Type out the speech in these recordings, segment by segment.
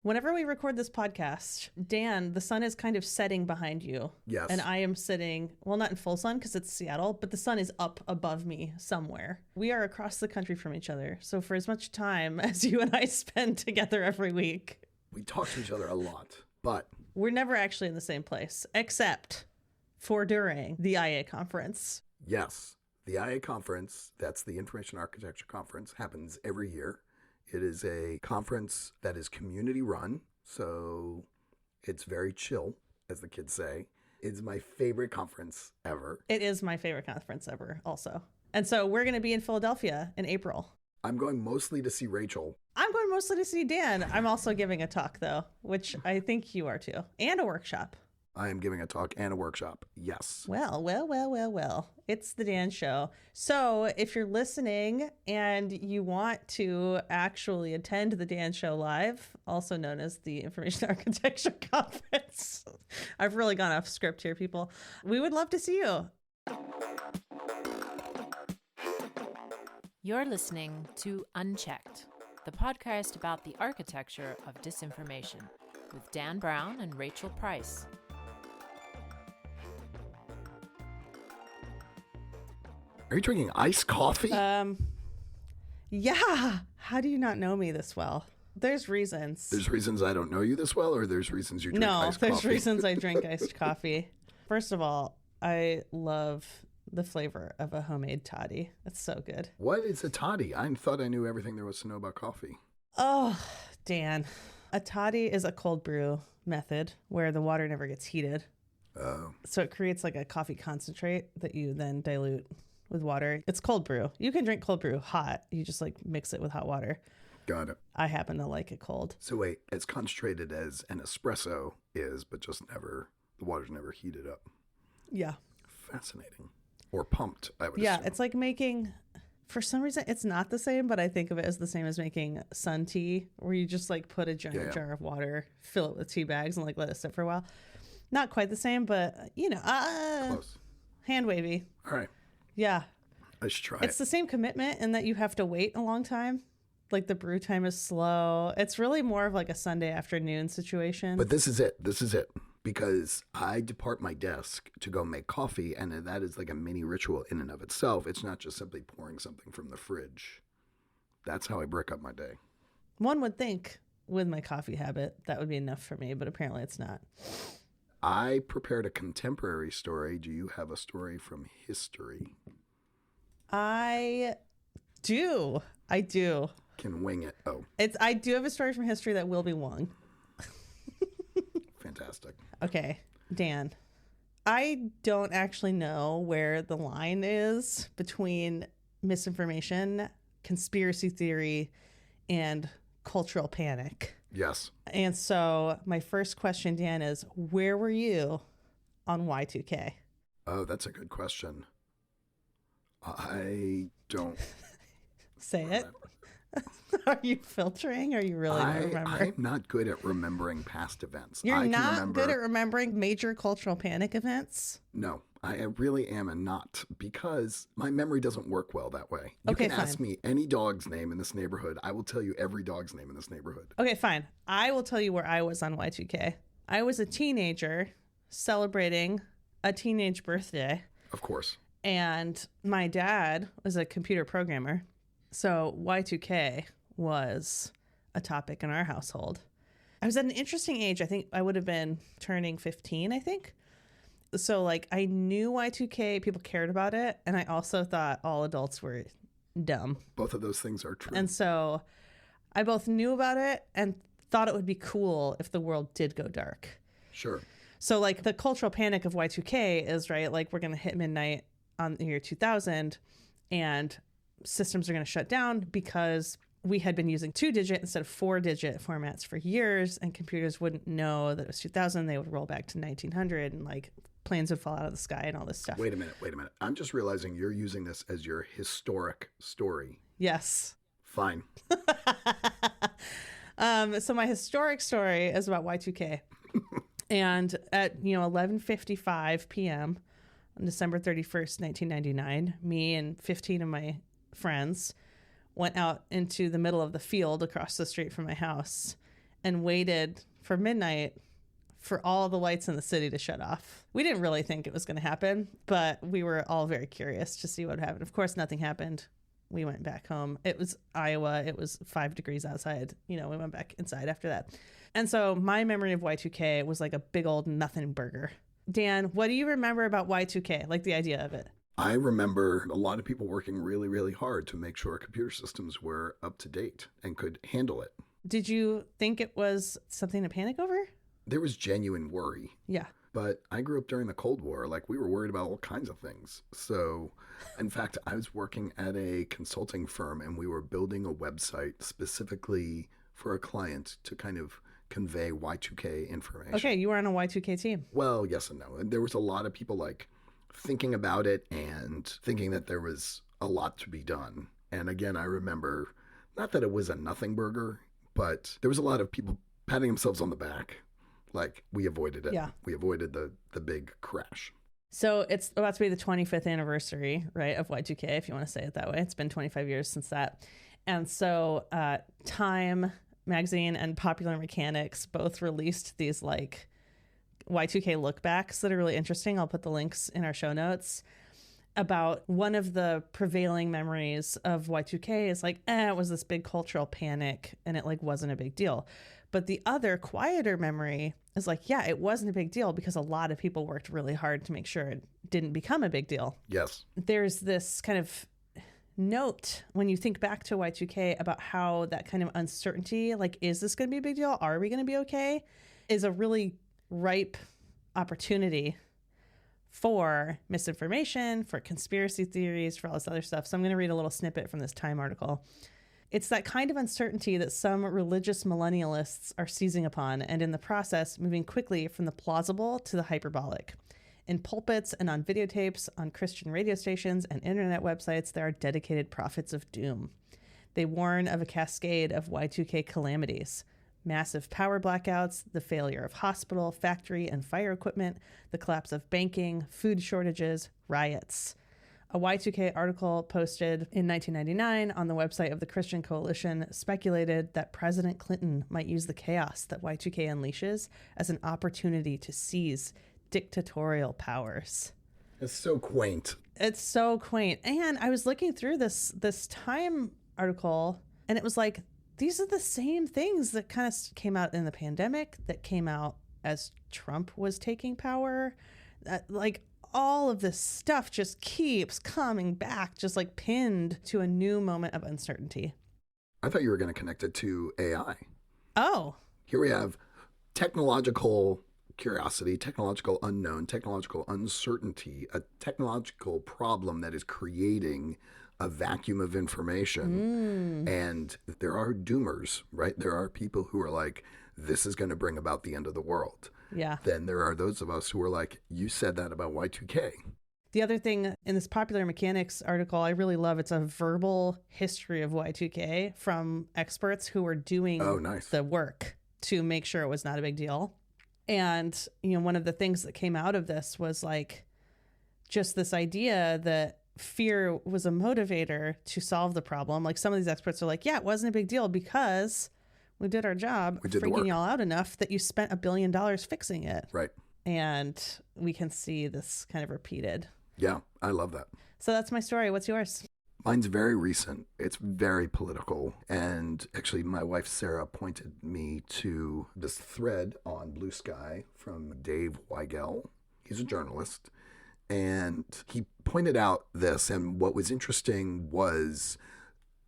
Whenever we record this podcast, Dan, the sun is kind of setting behind you. Yes. And I am sitting, well, not in full sun because it's Seattle, but the sun is up above me somewhere. We are across the country from each other. So for as much time as you and I spend together every week, We talk to each other a lot, but we're never actually in the same place, except for during the IA conference. yes, the IA conference, that's the Information Architecture Conference, happens every year. It is a conference that is community run, so it's very chill, as the kids say. It's my favorite conference ever. It is my favorite conference ever also. And so we're going to be in Philadelphia in April. I'm going mostly to see Rachel. I'm going mostly to see Dan. I'm also giving a talk, though, which I think you are too, and a workshop. I am giving a talk and a workshop. Yes. Well. It's the Dan Show. So if you're listening and you want to actually attend the Dan Show live, also known as the Information Architecture Conference, I've really gone off script here, people. We would love to see you. You're listening to Unchecked, the podcast about the architecture of disinformation, with Dan Brown and Rachel Price. Are you drinking iced coffee? Yeah. How do you not know me this well? There's reasons. There's reasons I don't know you this well, or there's reasons you drink iced coffee? There's reasons I drink iced coffee. First of all, I love the flavor of a homemade toddy. It's so good. What is a toddy? I thought I knew everything there was to know about coffee. Oh, Dan. A toddy is a cold brew method where the water never gets heated. Oh. So it creates like a coffee concentrate that you then dilute with water. It's cold brew. You can drink cold brew hot. You just like mix it with hot water. Got it. I happen to like it cold. So wait, as concentrated as an espresso is, but just never, the water's never heated up. Yeah. Fascinating. Or pumped, I would Yeah, assume. it's like making, for some reason, it's not the same, but I think of it as the same as making sun tea, where you just like put a giant jar of water, fill it with tea bags, and like let it sit for a while. Not quite the same, but you know, Close. Hand wavy. All right. Yeah. I should try It's it. the same commitment in that you have to wait a long time. Like the brew time is slow. It's really more of like a Sunday afternoon situation. But this is it. This is it. Because I depart my desk to go make coffee, and that is like a mini ritual in and of itself. It's not just simply pouring something from the fridge. That's how I break up my day. One would think with my coffee habit that would be enough for me, but apparently it's not. I prepared a contemporary story. Do you have a story from history? I do. Can wing it. Oh, I do have a story from history that will be wrong. fantastic. Okay, Dan. I don't actually know where the line is between misinformation, conspiracy theory, and cultural panic. Yes. And so my first question, Dan, is where were you on Y2K? Oh, that's a good question. I don't Say remember. it. Are you filtering? Or are you really not remembering? I'm not good at remembering past events. You're I can not remember, good at remembering major cultural panic events? No, I really am a not, because my memory doesn't work well that way. You Okay, can ask fine. me any dog's name in this neighborhood. I will tell you every dog's name in this neighborhood. Okay, fine. I will tell you where I was on Y2K. I was a teenager celebrating a teenage birthday, Of course. and my dad was a computer programmer. So Y2K was a topic in our household. I was at an interesting age. I think I would have been turning 15, I think. So like I knew Y2K, people cared about it, and I also thought all adults were dumb. Both of those things are true. And so I both knew about it and thought it would be cool if the world did go dark. Sure. So like the cultural panic of Y2K is, right, like we're going to hit midnight on the year 2000 and systems are going to shut down because we had been using 2-digit instead of 4-digit formats for years, and computers wouldn't know that it was 2000. They would roll back to 1900 and like planes would fall out of the sky and all this stuff. Wait a minute. I'm just realizing you're using this as your historic story. Yes. Fine. So my historic story is about Y2K. And at 11:55 p.m. on December 31st, 1999, me and 15 of my friends went out into the middle of the field across the street from my house and waited for midnight for all the lights in the city to shut off. We didn't really think it was going to happen, but we were all very curious to see what would happen. Of course, nothing happened. We went back home. It was Iowa. It was 5 degrees outside. We went back inside after that. And so my memory of Y2K was like a big old nothing burger. Dan, what do you remember about Y2K? Like the idea of it? I remember a lot of people working really, really hard to make sure computer systems were up to date and could handle it. Did you think it was something to panic over? There was genuine worry. Yeah. But I grew up during the Cold War. Like, we were worried about all kinds of things. So, in fact, I was working at a consulting firm and we were building a website specifically for a client to kind of convey Y2K information. Okay, you were on a Y2K team. Well, yes and no. And there was a lot of people like thinking about it and thinking that there was a lot to be done. And again, I remember, not that it was a nothing burger, but there was a lot of people patting themselves on the back. Like, we avoided it. Yeah. We avoided the big crash. So it's about to be the 25th anniversary, right, of Y2K, if you want to say it that way. It's been 25 years since that. And so Time magazine and Popular Mechanics both released these like Y2K lookbacks that are really interesting. I'll put the links in our show notes. About one of the prevailing memories of Y2K is like, it was this big cultural panic and it like wasn't a big deal. But the other quieter memory is like, yeah, it wasn't a big deal because a lot of people worked really hard to make sure it didn't become a big deal. Yes. There's this kind of note when you think back to Y2K about how that kind of uncertainty, like, is this going to be a big deal? Are we going to be okay? Is a really ripe opportunity for misinformation, for conspiracy theories, for all this other stuff. So I'm going to read a little snippet from this Time article. It's that kind of uncertainty that some religious millennialists are seizing upon, and in the process, moving quickly from the plausible to the hyperbolic. In pulpits and on videotapes, on Christian radio stations and internet websites, there are dedicated prophets of doom. They warn of a cascade of Y2K calamities. Massive power blackouts, the failure of hospital, factory, and fire equipment, the collapse of banking, food shortages, riots. A Y2K article posted in 1999 on the website of the Christian Coalition speculated that President Clinton might use the chaos that Y2K unleashes as an opportunity to seize dictatorial powers. It's so quaint. It's so quaint. And I was looking through this Time article, and it was like, these are the same things that kind of came out in the pandemic, that came out as Trump was taking power. Like, all of this stuff just keeps coming back, just like pinned to a new moment of uncertainty. I thought you were going to connect it to AI. Oh. Here we have technological curiosity, technological unknown, technological uncertainty, a technological problem that is creating a vacuum of information. And there are doomers, right? There are people who are like, this is going to bring about the end of the world. Yeah. Then there are those of us who are like, you said that about Y2K. The other thing in this Popular Mechanics article I really love, it's a verbal history of Y2K from experts who were doing the work to make sure it was not a big deal. And, one of the things that came out of this was like just this idea that fear was a motivator to solve the problem. Like, some of these experts are like, yeah, it wasn't a big deal because we did our job, freaking y'all out enough that you spent $1 billion fixing it. Right. And we can see this kind of repeated. Yeah, I love that. So that's my story. What's yours? Mine's very recent. It's very political. And actually, my wife, Sarah, pointed me to this thread on Blue Sky from Dave Weigel. He's a journalist. And he pointed out this. And what was interesting was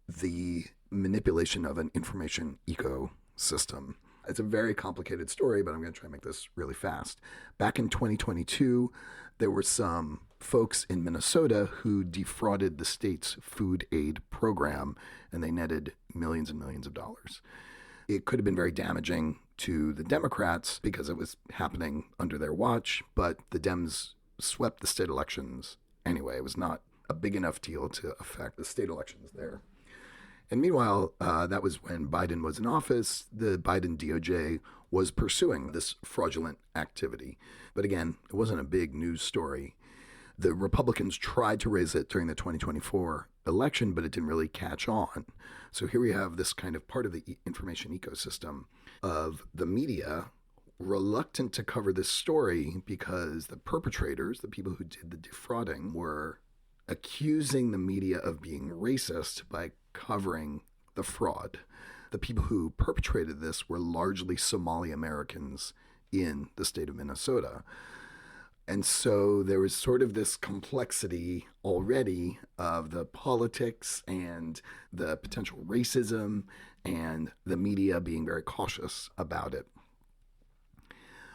the manipulation of an information ecosystem. It's a very complicated story, but I'm going to try and make this really fast. Back in 2022, there were some folks in Minnesota who defrauded the state's food aid program, and they netted millions and millions of dollars. It could have been very damaging to the Democrats because it was happening under their watch, but the Dems swept the state elections anyway. It was not a big enough deal to affect the state elections there. And meanwhile, that was when Biden was in office. The Biden DOJ was pursuing this fraudulent activity. But again, it wasn't a big news story. The Republicans tried to raise it during the 2024 election, but it didn't really catch on. So here we have this kind of part of the information ecosystem. of the media reluctant to cover this story because the perpetrators, the people who did the defrauding, were accusing the media of being racist by covering the fraud. The people who perpetrated this were largely Somali Americans in the state of Minnesota. And so there was sort of this complexity already of the politics and the potential racism and the media being very cautious about it.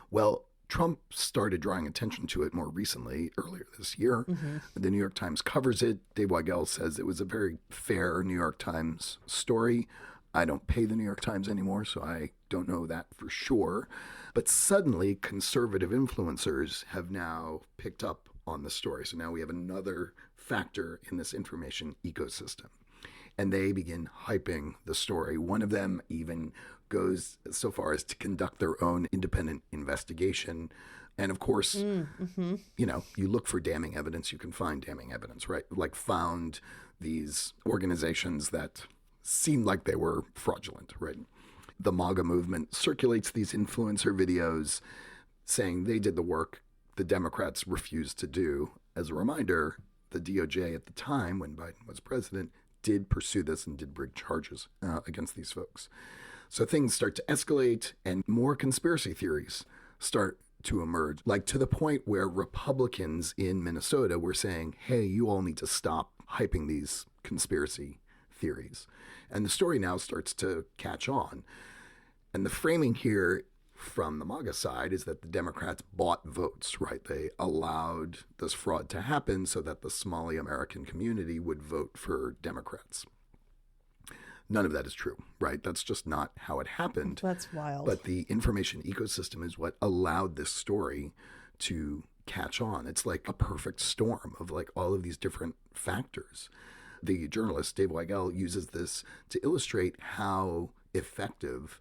Well, Trump started drawing attention to it more recently, earlier this year. Mm-hmm. The New York Times covers it. Dave Weigel says it was a very fair New York Times story. I don't pay the New York Times anymore, so I don't know that for sure. But suddenly, conservative influencers have now picked up on the story. So now we have another factor in this information ecosystem. And they begin hyping the story. One of them even goes so far as to conduct their own independent investigation. And of course, you know, you look for damning evidence, you can find damning evidence, right? Like found these organizations that seemed like they were fraudulent, right? The MAGA movement circulates these influencer videos saying they did the work the Democrats refused to do. As a reminder, the DOJ at the time, when Biden was president, did pursue this and did bring charges against these folks. So things start to escalate and more conspiracy theories start to emerge, like to the point where Republicans in Minnesota were saying, hey, you all need to stop hyping these conspiracy theories. And the story now starts to catch on. And the framing here from the MAGA side is that the Democrats bought votes, right? They allowed this fraud to happen so that the Somali American community would vote for Democrats. None of that is true, right? That's just not how it happened. That's wild. But the information ecosystem is what allowed this story to catch on. It's like a perfect storm of like all of these different factors. The journalist, Dave Weigel, uses this to illustrate how effective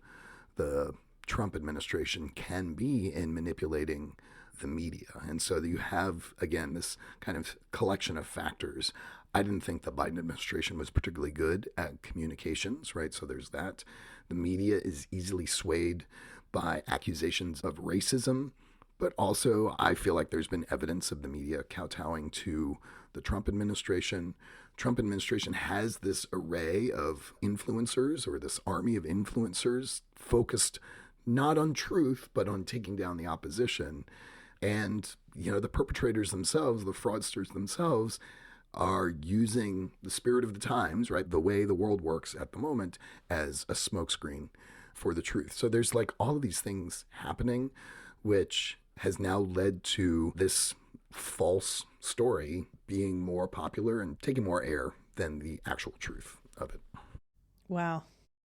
the Trump administration can be in manipulating the media. And so you have, again, this kind of collection of factors. I didn't think the Biden administration was particularly good at communications, right? So there's that. The media is easily swayed by accusations of racism, but also I feel like there's been evidence of the media kowtowing to the Trump administration. Trump administration has this array of influencers, or this army of influencers focused not on truth, but on taking down the opposition. And, you know, the perpetrators themselves, the fraudsters themselves, are using the spirit of the times, right, the way the world works at the moment, as a smokescreen for the truth. So there's like all of these things happening, which has now led to this false story being more popular and taking more air than the actual truth of it. Wow.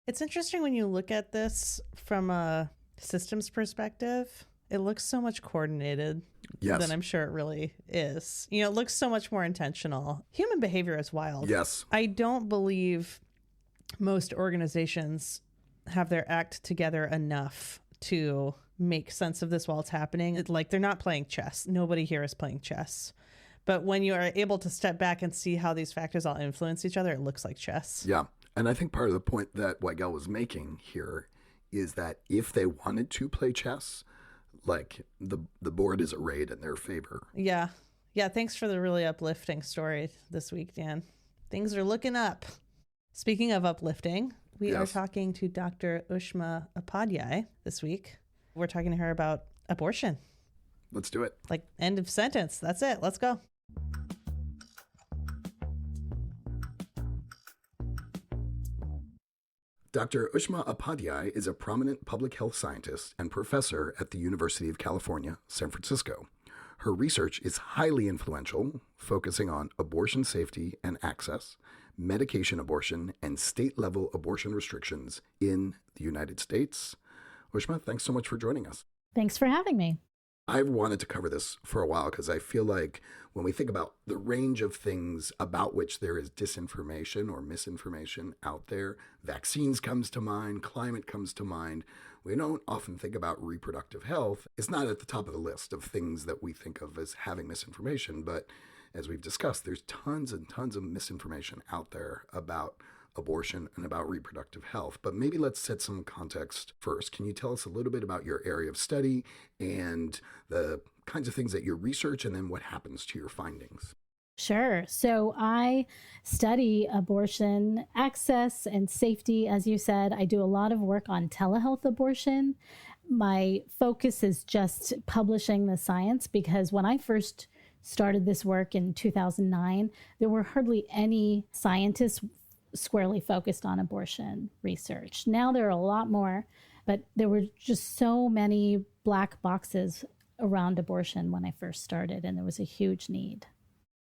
It's interesting when you look at this from a systems perspective. It looks so much coordinated than I'm sure it really is. You know, it looks so much more intentional. Human behavior is wild. Yes. I don't believe most organizations have their act together enough to make sense of this while it's happening. Like, they're not playing chess. Nobody here is playing chess. But when you are able to step back and see how these factors all influence each other, it looks like chess. Yeah. And I think part of the point that Weigel was making here is that if they wanted to play chess, like the board is arrayed in their favor. Yeah. Yeah. Thanks for the really uplifting story this week, Dan. Things are looking up. Speaking of uplifting, we are talking to Dr. Ushma Upadhyay this week. We're talking to her about abortion. Let's do it. Like, end of sentence. That's it. Let's go. Dr. Ushma Upadhyay is a prominent public health scientist and professor at the University of California, San Francisco. Her research is highly influential, focusing on abortion safety and access, medication abortion, and state-level abortion restrictions in the United States. Ushma, thanks so much for joining us. Thanks for having me. I've wanted to cover this for a while because I feel like when we think about the range of things about which there is disinformation or misinformation out there, vaccines comes to mind, climate comes to mind. We don't often think about reproductive health. It's not at the top of the list of things that we think of as having misinformation, but as we've discussed, there's tons and tons of misinformation out there about abortion and about reproductive health. But maybe let's set some context first. Can you tell us a little bit about your area of study and the kinds of things that you research, and then what happens to your findings? Sure. So I study abortion access and safety. As you said, I do a lot of work on telehealth abortion. My focus is just publishing the science, because when I first started this work in 2009, there were hardly any scientists squarely focused on abortion research. Now there are a lot more, but there were just so many black boxes around abortion when I first started, and there was a huge need.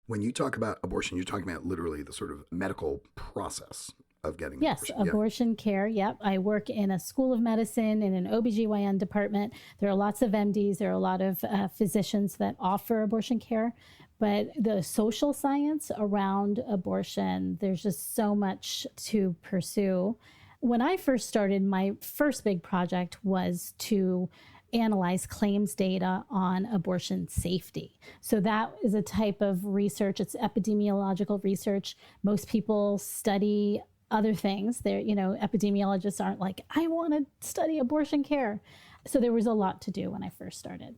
When you talk about abortion, you're talking about literally the sort of medical process of getting Yes, abortion. abortion care. Yep. I work in a school of medicine in an OBGYN department. There are lots of MDs. There are a lot of physicians that offer abortion care. But the social science around abortion, there's just so much to pursue. When I first started, my first big project was to analyze claims data on abortion safety. So that is a type of research. It's epidemiological research. Most people study other things. Epidemiologists aren't like, I want to study abortion care. So there was a lot to do when I first started.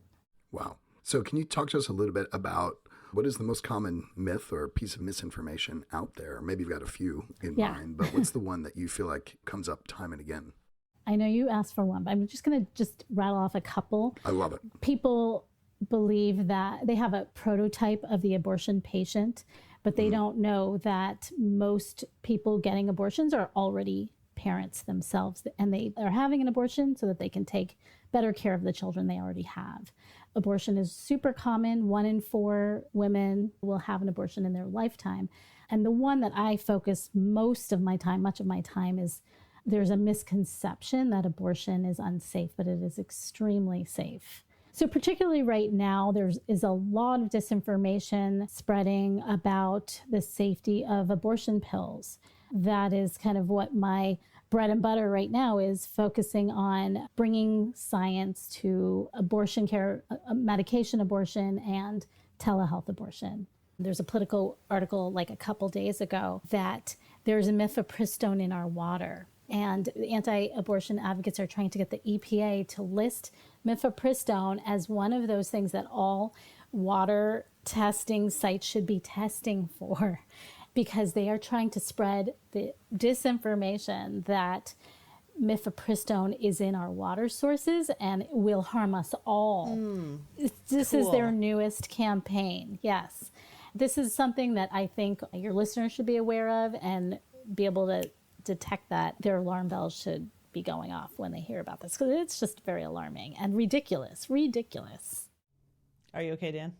Wow. So can you talk to us a little bit about what is the most common myth or piece of misinformation out there? Maybe you've got a few in mind, but what's the one that you feel like comes up time and again? I know you asked for one, but I'm just going to rattle off a couple. I love it. People believe that they have a prototype of the abortion patient, but they don't know that most people getting abortions are already parents themselves, and they are having an abortion so that they can take better care of the children they already have. Abortion is super common. 1 in 4 women will have an abortion in their lifetime. And the one that I focus much of my time is there's a misconception that abortion is unsafe, but it is extremely safe. So particularly right now, there is a lot of disinformation spreading about the safety of abortion pills. That is kind of what my bread and butter right now is, focusing on bringing science to abortion care, medication abortion, and telehealth abortion. There's a Politico article like a couple days ago that there's a mifepristone in our water. And anti-abortion advocates are trying to get the EPA to list mifepristone as one of those things that all water testing sites should be testing for, because they are trying to spread the disinformation that mifepristone is in our water sources and will harm us all. This is their newest campaign. Yes. This is something that I think your listeners should be aware of and be able to detect that. Their alarm bells should be going off when they hear about this, because it's just very alarming and ridiculous. Are you okay, Dan?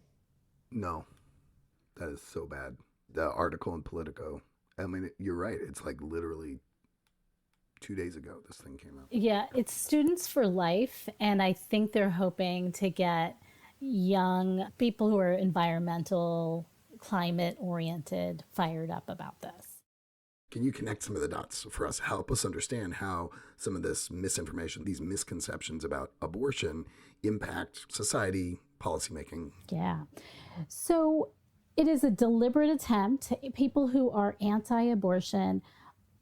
No, that is so bad. The article in Politico, I mean, you're right. It's like literally 2 days ago this thing came out. Yeah, it's Students for Life, and I think they're hoping to get young people who are environmental, climate-oriented fired up about this. Can you connect some of the dots for us? Help us understand how some of this misinformation, these misconceptions about abortion impact society, policymaking? Yeah. So it is a deliberate attempt. People who are anti-abortion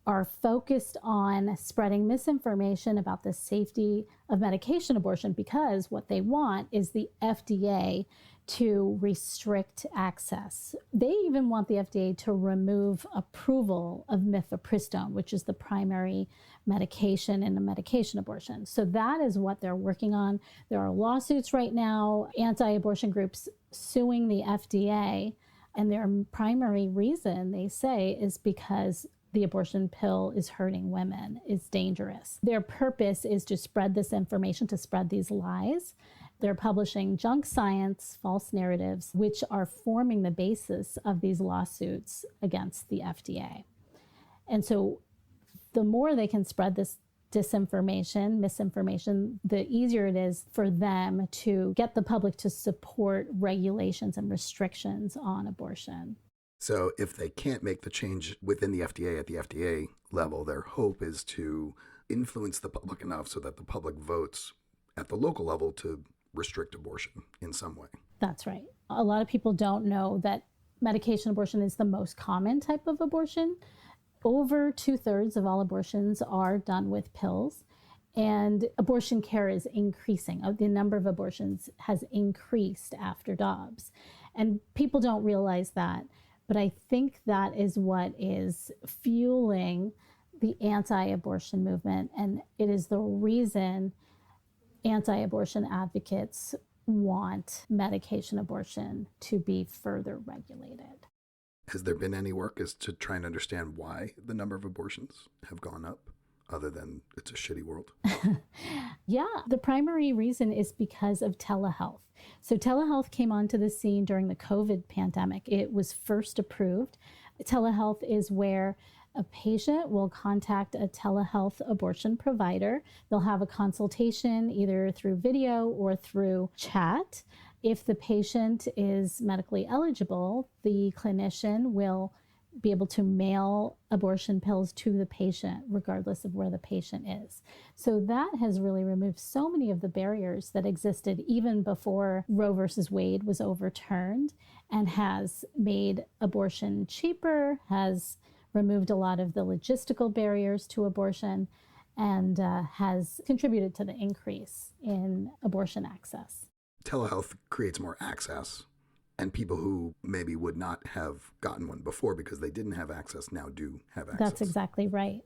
are focused on spreading misinformation about the safety of medication abortion, because what they want is the FDA to restrict access. They even want the FDA to remove approval of mifepristone, which is the primary medication in a medication abortion. So that is what they're working on. There are lawsuits right now, anti-abortion groups suing the FDA, and their primary reason, they say, is because the abortion pill is hurting women, is dangerous. Their purpose is to spread this information, to spread these lies. They're publishing junk science, false narratives, which are forming the basis of these lawsuits against the FDA. And so the more they can spread this disinformation, misinformation, the easier it is for them to get the public to support regulations and restrictions on abortion. So if they can't make the change within the FDA at the FDA level, their hope is to influence the public enough so that the public votes at the local level to restrict abortion in some way. That's right. A lot of people don't know that medication abortion is the most common type of abortion. Over 2/3 of all abortions are done with pills, and abortion care is increasing. The number of abortions has increased after Dobbs. And people don't realize that. But I think that is what is fueling the anti-abortion movement. And it is the reason anti-abortion advocates want medication abortion to be further regulated. Has there been any work as to try and understand why the number of abortions have gone up, other than it's a shitty world? Yeah, the primary reason is because of telehealth. So telehealth came onto the scene during the COVID pandemic. It was first approved. Telehealth is where a patient will contact a telehealth abortion provider. They'll have a consultation either through video or through chat. If the patient is medically eligible, the clinician will be able to mail abortion pills to the patient, regardless of where the patient is. So that has really removed so many of the barriers that existed even before Roe versus Wade was overturned, and has made abortion cheaper, has removed a lot of the logistical barriers to abortion, and has contributed to the increase in abortion access. Telehealth creates more access, and people who maybe would not have gotten one before because they didn't have access now do have access. That's exactly right.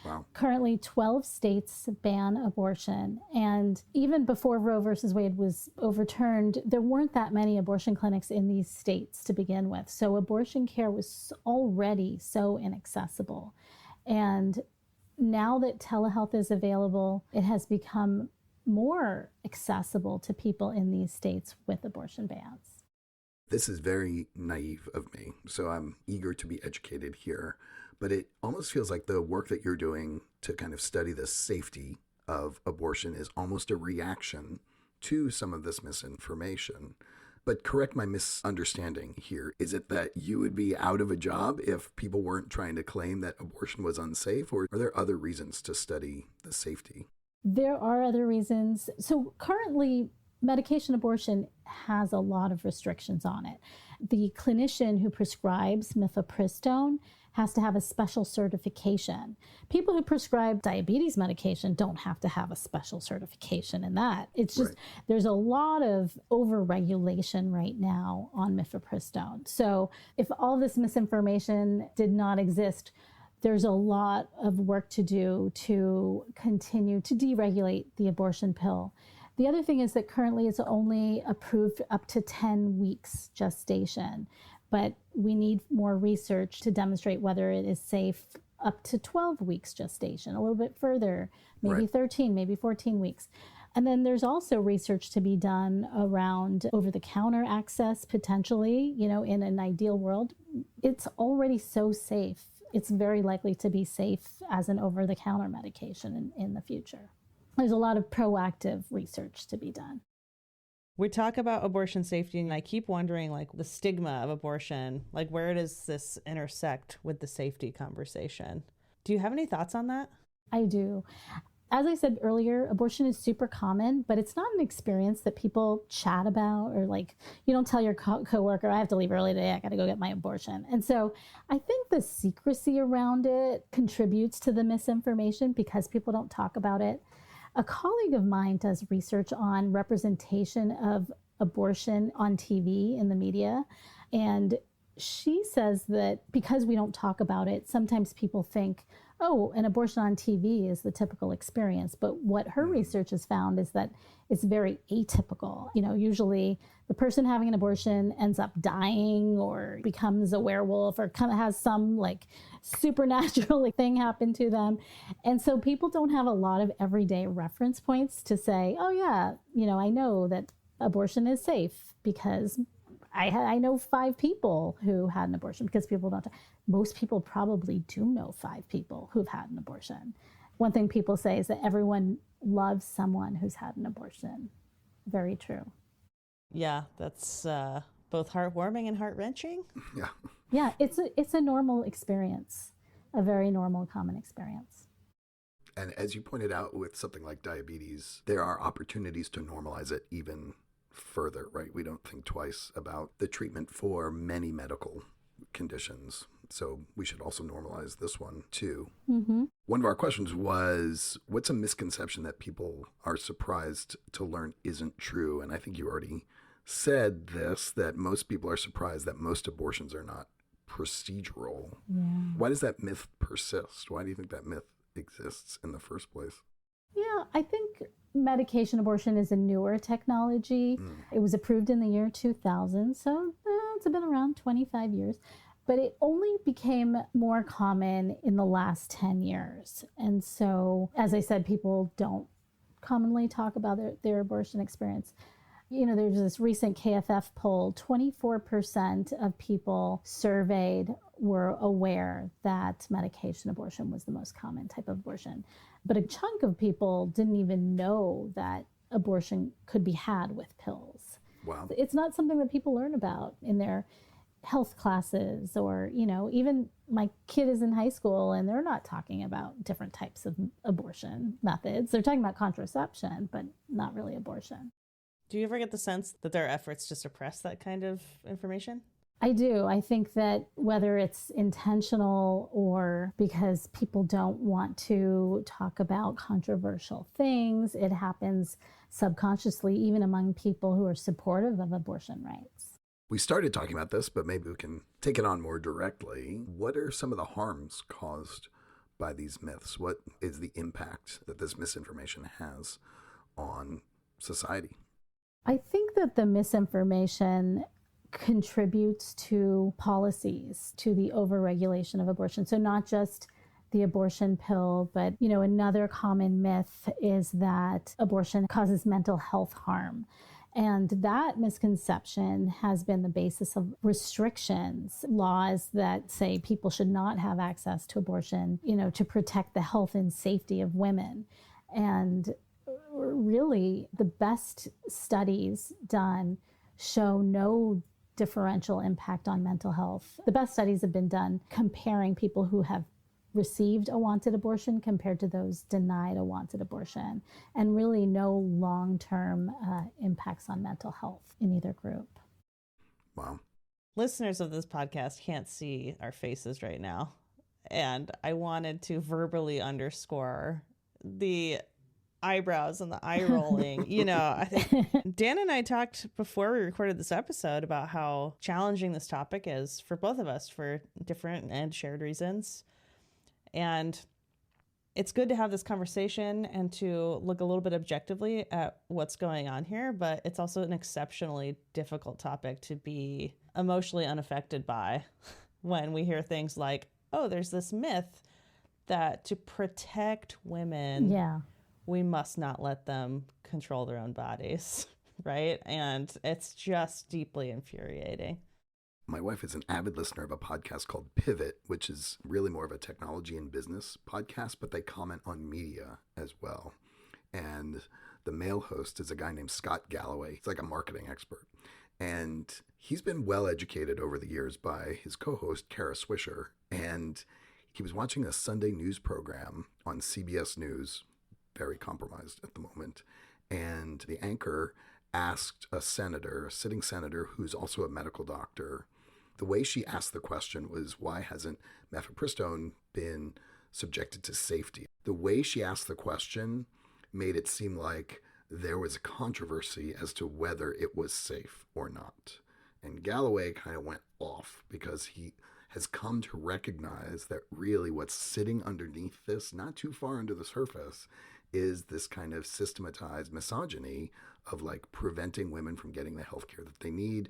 Wow. Currently, 12 states ban abortion. And even before Roe versus Wade was overturned, there weren't that many abortion clinics in these states to begin with. So abortion care was already so inaccessible. And now that telehealth is available, it has become more accessible to people in these states with abortion bans. This is very naive of me, so I'm eager to be educated here. But it almost feels like the work that you're doing to kind of study the safety of abortion is almost a reaction to some of this misinformation. But correct my misunderstanding here. Is it that you would be out of a job if people weren't trying to claim that abortion was unsafe, or are there other reasons to study the safety? There are other reasons. So currently, medication abortion has a lot of restrictions on it. The clinician who prescribes mifepristone has to have a special certification. People who prescribe diabetes medication don't have to have a special certification in that. It's just, There's a lot of over-regulation right now on mifepristone. So if all this misinformation did not exist, there's a lot of work to do to continue to deregulate the abortion pill. The other thing is that currently it's only approved up to 10 weeks gestation, but we need more research to demonstrate whether it is safe up to 12 weeks gestation, a little bit further, maybe 13, maybe 14 weeks. And then there's also research to be done around over-the-counter access, potentially, in an ideal world. It's already so safe. It's very likely to be safe as an over-the-counter medication in the future. There's a lot of proactive research to be done. We talk about abortion safety, and I keep wondering, the stigma of abortion, where does this intersect with the safety conversation? Do you have any thoughts on that? I do. As I said earlier, abortion is super common, but it's not an experience that people chat about, or you don't tell your coworker, I have to leave early today, I got to go get my abortion. And so I think the secrecy around it contributes to the misinformation because people don't talk about it. A colleague of mine does research on representation of abortion on TV in the media, and she says that because we don't talk about it, sometimes people think, oh, an abortion on TV is the typical experience. But what her research has found is that it's very atypical. Usually the person having an abortion ends up dying or becomes a werewolf or kind of has some supernatural thing happen to them. And so people don't have a lot of everyday reference points to say, oh yeah, I know that abortion is safe because I know 5 people who had an abortion, because people don't. Most people probably do know 5 people who've had an abortion. One thing people say is that everyone loves someone who's had an abortion. Very true. Yeah, that's both heartwarming and heart-wrenching. Yeah. Yeah, it's a normal experience, a very normal, common experience. And as you pointed out with something like diabetes, there are opportunities to normalize it even further, right? We don't think twice about the treatment for many medical conditions. So we should also normalize this one too. Mm-hmm. One of our questions was, what's a misconception that people are surprised to learn isn't true? And I think you already said this, that most people are surprised that most abortions are not procedural. Yeah. Why does that myth persist? Why do you think that myth exists in the first place? Yeah, I think medication abortion is a newer technology. It was approved in the year 2000, so it's been around 25 years. But it only became more common in the last 10 years. And so, as I said, people don't commonly talk about their abortion experience. You know, there's this recent KFF poll, 24% of people surveyed were aware that medication abortion was the most common type of abortion. But a chunk of people didn't even know that abortion could be had with pills. Wow. It's not something that people learn about in their health classes, or, you know, even my kid is in high school and they're not talking about different types of abortion methods. They're talking about contraception, but not really abortion. Do you ever get the sense that there are efforts to suppress that kind of information? I do. I think that whether it's intentional or because people don't want to talk about controversial things, it happens subconsciously, even among people who are supportive of abortion rights. We started talking about this, but maybe we can take it on more directly. What are some of the harms caused by these myths? What is the impact that this misinformation has on society? I think that the misinformation contributes to policies, to the overregulation of abortion. So not just the abortion pill, but, you know, another common myth is that abortion causes mental health harm. And that misconception has been the basis of restrictions, laws that say people should not have access to abortion, you know, to protect the health and safety of women. And really, the best studies done show no differential impact on mental health. The best studies have been done comparing people who have received a wanted abortion compared to those denied a wanted abortion, and really no long-term impacts on mental health in either group. Wow. Listeners of this podcast can't see our faces right now, and I wanted to verbally underscore the eyebrows and the eye rolling. You know, I think Dan and I talked before we recorded this episode about how challenging this topic is for both of us for different and shared reasons. And it's good to have this conversation and to look a little bit objectively at what's going on here, but it's also an exceptionally difficult topic to be emotionally unaffected by when we hear things like, oh, there's this myth that to protect women, we must not let them control their own bodies, right? And it's just deeply infuriating. My wife is an avid listener of a podcast called Pivot, which is really more of a technology and business podcast, but they comment on media as well. And the male host is a guy named Scott Galloway. He's like a marketing expert. And he's been well educated over the years by his co-host, Kara Swisher. And he was watching a Sunday news program on CBS News, very compromised at the moment. And the anchor asked a sitting senator who's also a medical doctor. The way she asked the question was, why hasn't mifepristone been subjected to safety? The way she asked the question made it seem like there was a controversy as to whether it was safe or not. And Galloway kind of went off because he has come to recognize that really what's sitting underneath this, not too far under the surface, is this kind of systematized misogyny of like preventing women from getting the healthcare that they need,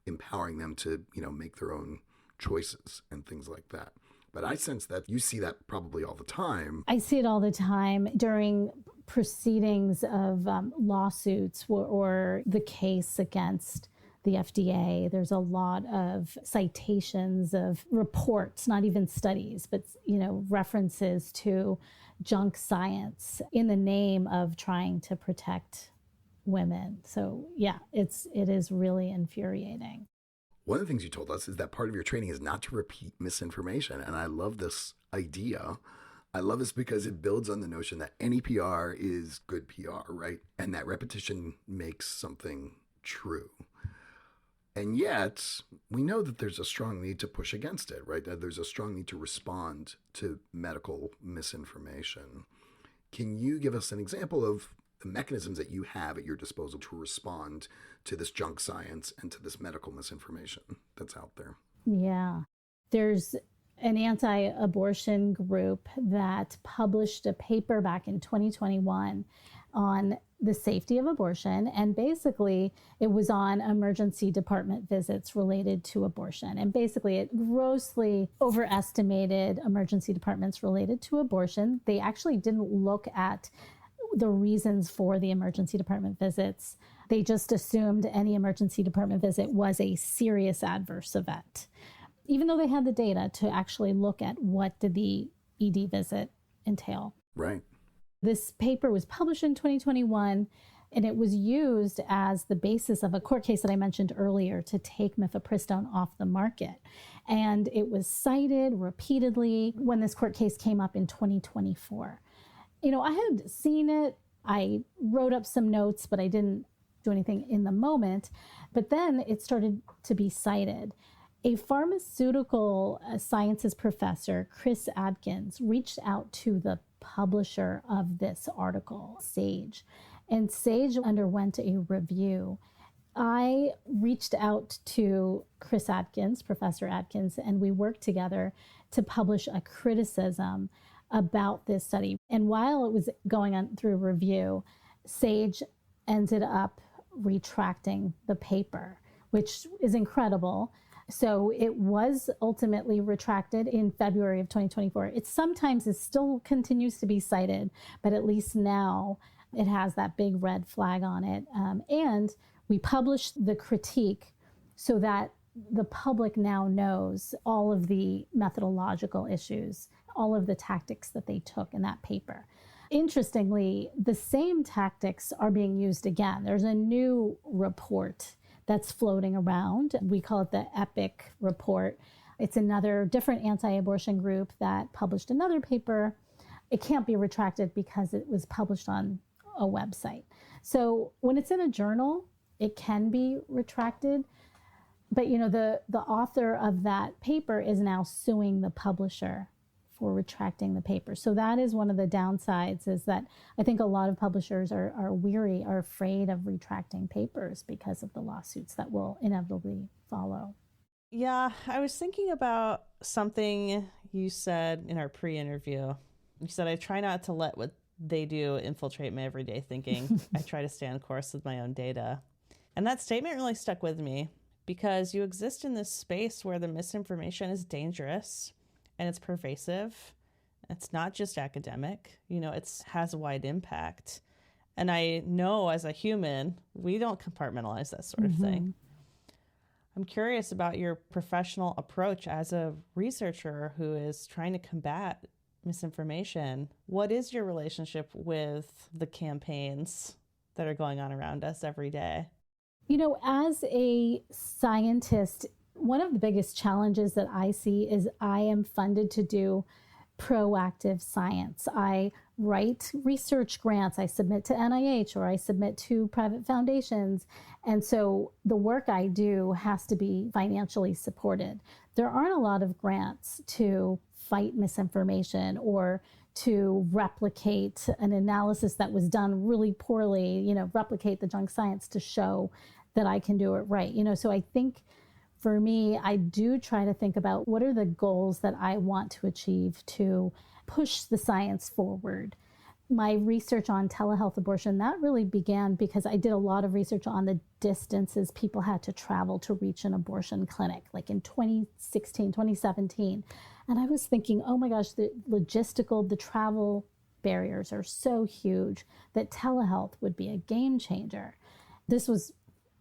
empowering them to, you know, make their own choices and things like that. But I sense that you see that probably all the time. I see it all the time during proceedings of lawsuits or the case against the FDA. There's a lot of citations of reports, not even studies, but, you know, references to junk science in the name of trying to protect women. So yeah, it is really infuriating. One of the things you told us is that part of your training is not to repeat misinformation. And I love this idea. I love this because it builds on the notion that any PR is good PR, right? And that repetition makes something true. And yet, we know that there's a strong need to push against it, right? That there's a strong need to respond to medical misinformation. Can you give us an example of the mechanisms that you have at your disposal to respond to this junk science and to this medical misinformation that's out there? Yeah. There's an anti-abortion group that published a paper back in 2021 on the safety of abortion. And basically, it was on emergency department visits related to abortion. And basically, it grossly overestimated emergency departments related to abortion. They actually didn't look at the reasons for the emergency department visits. They just assumed any emergency department visit was a serious adverse event, even though they had the data to actually look at what did the ED visit entail. Right. This paper was published in 2021, and it was used as the basis of a court case that I mentioned earlier to take mifepristone off the market. And it was cited repeatedly when this court case came up in 2024. I had seen it. I wrote up some notes, but I didn't do anything in the moment. But then it started to be cited. A pharmaceutical sciences professor, Chris Adkins, reached out to the publisher of this article, Sage, and Sage underwent a review. I reached out to Chris Adkins, Professor Adkins, and we worked together to publish a criticism about this study. And while it was going on through review, Sage ended up retracting the paper, which is incredible. So it was ultimately retracted in February of 2024. It sometimes still continues to be cited, but at least now it has that big red flag on it. And we published the critique so that the public now knows all of the methodological issues, all of the tactics that they took in that paper. Interestingly, the same tactics are being used again. There's a new report that's floating around. We call it the EPIC report. It's another different anti-abortion group that published another paper. It can't be retracted because it was published on a website. So when it's in a journal, it can be retracted. But the author of that paper is now suing the publisher for retracting the paper. So that is one of the downsides, is that I think a lot of publishers are afraid of retracting papers because of the lawsuits that will inevitably follow. Yeah, I was thinking about something you said in our pre-interview. You said, I try not to let what they do infiltrate my everyday thinking. I try to stay on course with my own data. And that statement really stuck with me because you exist in this space where the misinformation is dangerous and it's pervasive. It's not just academic, it has a wide impact. And I know as a human, we don't compartmentalize that sort of thing. I'm curious about your professional approach as a researcher who is trying to combat misinformation. What is your relationship with the campaigns that are going on around us every day? As a scientist, one of the biggest challenges that I see is I am funded to do proactive science. I write research grants, I submit to NIH, or I submit to private foundations. And so the work I do has to be financially supported. There aren't a lot of grants to fight misinformation or to replicate an analysis that was done really poorly, replicate the junk science to show that I can do it right. So I think for me, I do try to think about what are the goals that I want to achieve to push the science forward. My research on telehealth abortion, that really began because I did a lot of research on the distances people had to travel to reach an abortion clinic, like in 2016, 2017. And I was thinking, oh my gosh, the travel barriers are so huge that telehealth would be a game changer. This was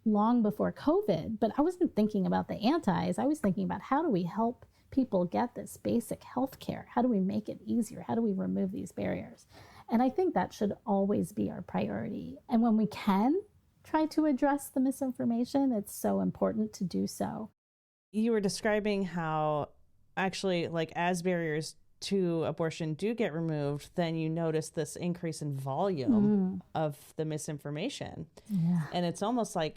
long before COVID, but I wasn't thinking about the antis. I was thinking about how do we help people get this basic health care? How do we make it easier? How do we remove these barriers? And I think that should always be our priority. And when we can try to address the misinformation, it's so important to do so. You were describing how actually, like, as barriers to abortion do get removed, then you notice this increase in volume of the misinformation. Yeah. And it's almost like,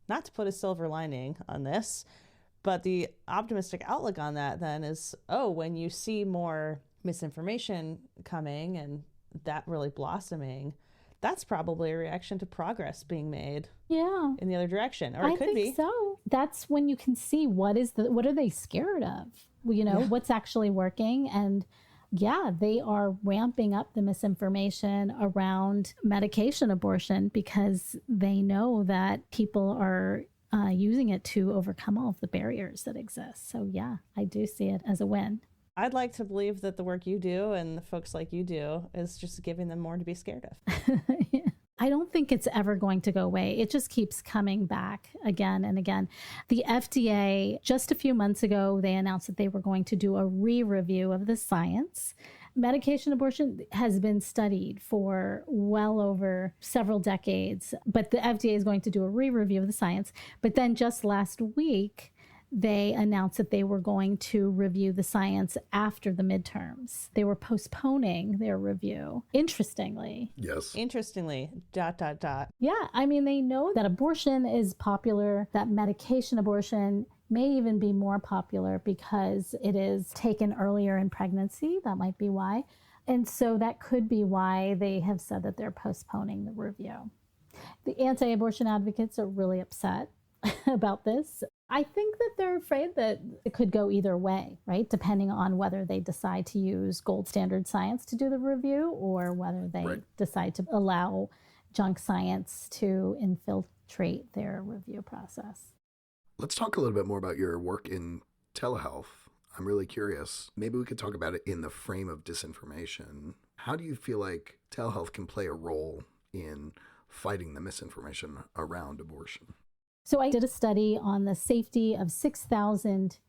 not to put a silver lining on this, but the optimistic outlook on that then is, oh, when you see more misinformation coming and that really blossoming, that's probably a reaction to progress being made in the other direction. Or it could be. So. That's when you can see what are they scared of? What's actually working. And they are ramping up the misinformation around medication abortion because they know that people are using it to overcome all of the barriers that exist. So I do see it as a win. I'd like to believe that the work you do and the folks like you do is just giving them more to be scared of. I don't think it's ever going to go away. It just keeps coming back again and again. The FDA, just a few months ago, they announced that they were going to do a re-review of the science. Medication abortion has been studied for well over several decades, but the FDA is going to do a re-review of the science. But then just last week, they announced that they were going to review the science after the midterms. They were postponing their review. Interestingly. Yes. Interestingly, ... Yeah, I mean, they know that abortion is popular, that medication abortion may even be more popular because it is taken earlier in pregnancy. That might be why. And so that could be why they have said that they're postponing the review. The anti-abortion advocates are really upset about this. I think that they're afraid that it could go either way, right? Depending on whether they decide to use gold standard science to do the review or whether they decide to allow junk science to infiltrate their review process. Let's talk a little bit more about your work in telehealth. I'm really curious. Maybe we could talk about it in the frame of disinformation. How do you feel like telehealth can play a role in fighting the misinformation around abortion? So I did a study on the safety of 6,000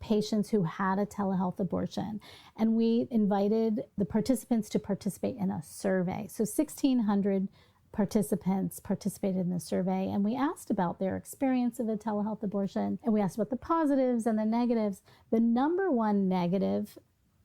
patients who had a telehealth abortion. And we invited the participants to participate in a survey. So 1,600 participants participated in the survey. And we asked about their experience of a telehealth abortion. And we asked about the positives and the negatives. The number one negative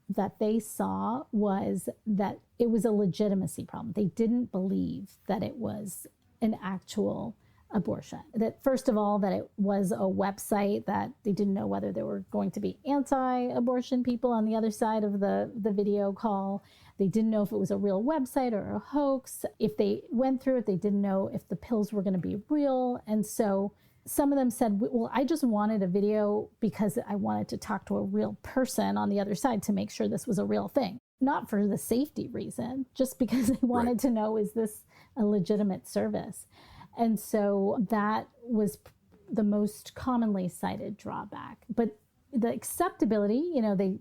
that they saw was that it was a legitimacy problem. They didn't believe that it was an actual abortion. That first of all, that it was a website, that they didn't know whether there were going to be anti-abortion people on the other side of the video call. They didn't know if it was a real website or a hoax. If they went through it, they didn't know if the pills were going to be real. And so some of them said, well, I just wanted a video because I wanted to talk to a real person on the other side to make sure this was a real thing. Not for the safety reason, just because they wanted to know, is this a legitimate service? And so that was the most commonly cited drawback. But the acceptability,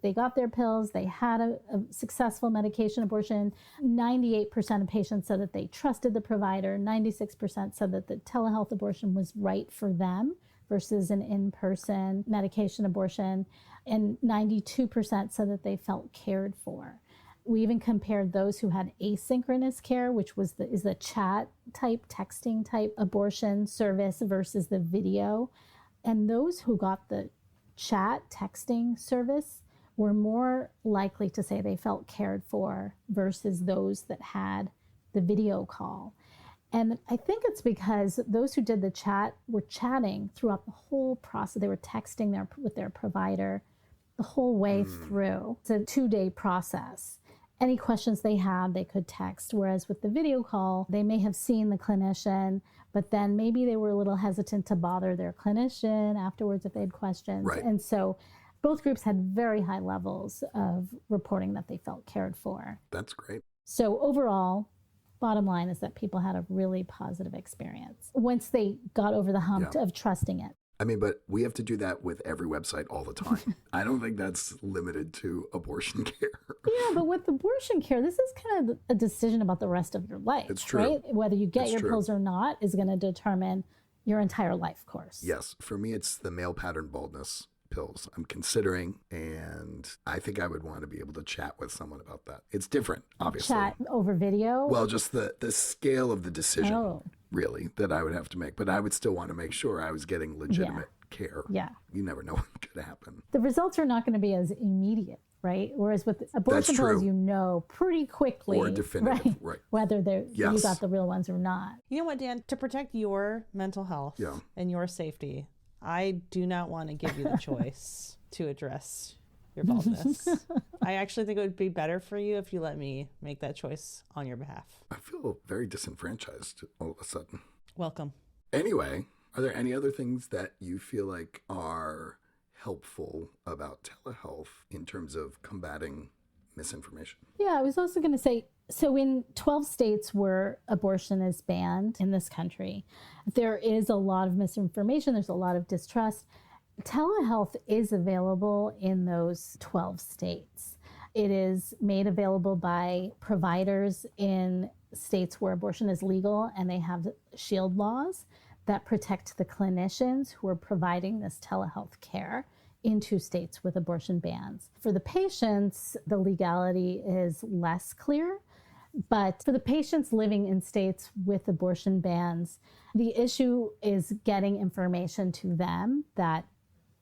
they got their pills, they had a successful medication abortion. 98% of patients said that they trusted the provider. 96% said that the telehealth abortion was right for them versus an in-person medication abortion. And 92% said that they felt cared for. We even compared those who had asynchronous care, which is the chat type, texting type abortion service versus the video. And those who got the chat texting service were more likely to say they felt cared for versus those that had the video call. And I think it's because those who did the chat were chatting throughout the whole process. They were texting with their provider the whole way through. It's a 2-day process. Any questions they had, they could text. Whereas with the video call, they may have seen the clinician, but then maybe they were a little hesitant to bother their clinician afterwards if they had questions. Right. And so both groups had very high levels of reporting that they felt cared for. That's great. So overall, bottom line is that people had a really positive experience once they got over the hump of trusting it. I mean, but we have to do that with every website all the time. I don't think that's limited to abortion care. Yeah, but with abortion care, this is kind of a decision about the rest of your life. It's true. Right? Whether you get your pills or not is going to determine your entire life course. Yes. For me, it's the male pattern baldness pills I'm considering, and I think I would want to be able to chat with someone about that. It's different, obviously. Chat over video? Well, just the scale of the decision, really, that I would have to make. But I would still want to make sure I was getting legitimate care. Yeah. You never know what could happen. The results are not going to be as immediate right? Whereas with abortion pills, you know pretty quickly, or definitive, right? Whether you got the real ones or not. You know what, Dan? To protect your mental health and your safety, I do not want to give you the choice to address your baldness. I actually think it would be better for you if you let me make that choice on your behalf. I feel very disenfranchised all of a sudden. Welcome. Anyway, are there any other things that you feel like are helpful about telehealth in terms of combating misinformation? Yeah, I was also going to say, so in 12 states where abortion is banned in this country, there is a lot of misinformation, there's a lot of distrust. Telehealth is available in those 12 states. It is made available by providers in states where abortion is legal, and they have shield laws that protect the clinicians who are providing this telehealth care in 2 states with abortion bans. For the patients, the legality is less clear, but for the patients living in states with abortion bans, the issue is getting information to them that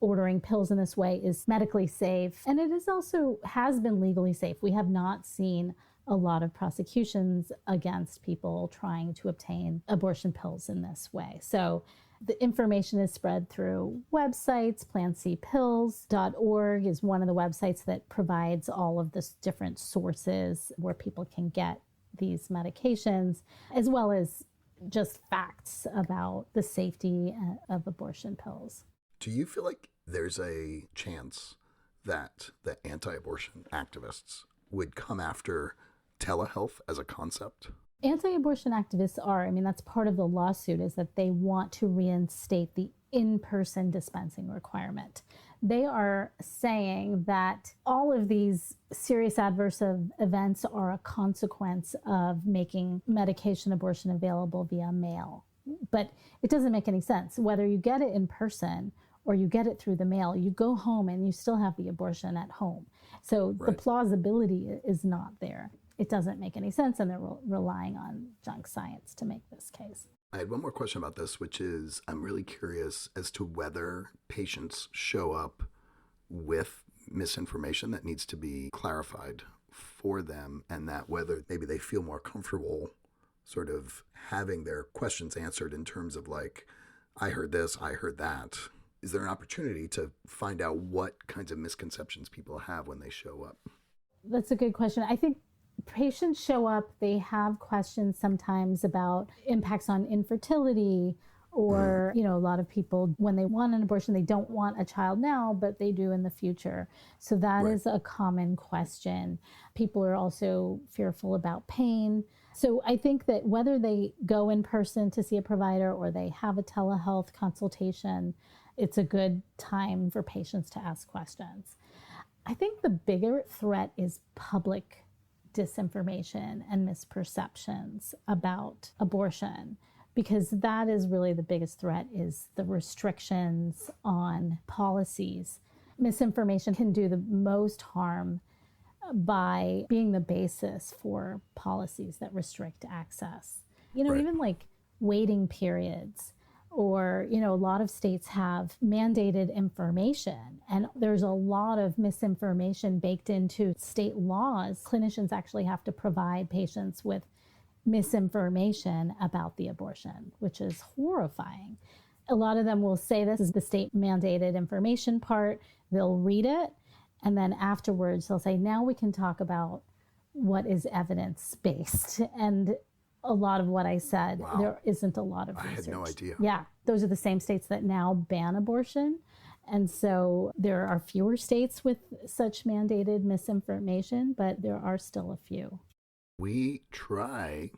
ordering pills in this way is medically safe, and it is also has been legally safe. We have not seen a lot of prosecutions against people trying to obtain abortion pills in this way. So the information is spread through websites. PlanCpills.org is one of the websites that provides all of the different sources where people can get these medications, as well as just facts about the safety of abortion pills. Do you feel like there's a chance that the anti-abortion activists would come after telehealth as a concept? Anti-abortion activists are, I mean, that's part of the lawsuit, is that they want to reinstate the in-person dispensing requirement. They are saying that all of these serious adverse events are a consequence of making medication abortion available via mail. But it doesn't make any sense. Whether you get it in person or you get it through the mail, you go home and you still have the abortion at home. So the plausibility is not there. It doesn't make any sense, and they're relying on junk science to make this case. I had one more question about this, which is I'm really curious as to whether patients show up with misinformation that needs to be clarified for them, and that whether maybe they feel more comfortable sort of having their questions answered in terms of like, I heard this, I heard that. Is there an opportunity to find out what kinds of misconceptions people have when they show up? That's a good question. I think patients show up, they have questions sometimes about impacts on infertility, or, you know, a lot of people, when they want an abortion, they don't want a child now, but they do in the future. So that is a common question. People are also fearful about pain. So I think that whether they go in person to see a provider or they have a telehealth consultation, it's a good time for patients to ask questions. I think the bigger threat is public disinformation and misperceptions about abortion, because that is really the biggest threat, is the restrictions on policies. Misinformation can do the most harm by being the basis for policies that restrict access. You know, even like waiting periods, or, you know, a lot of states have mandated information, and there's a lot of misinformation baked into state laws. Clinicians actually have to provide patients with misinformation about the abortion, which is horrifying. A lot of them will say this is the state mandated information part. They'll read it, and then afterwards they'll say, now we can talk about what is evidence-based. And a lot of what I said, there isn't a lot of research. I had no idea. Yeah, those are the same states that now ban abortion. And so there are fewer states with such mandated misinformation, but there are still a few. We try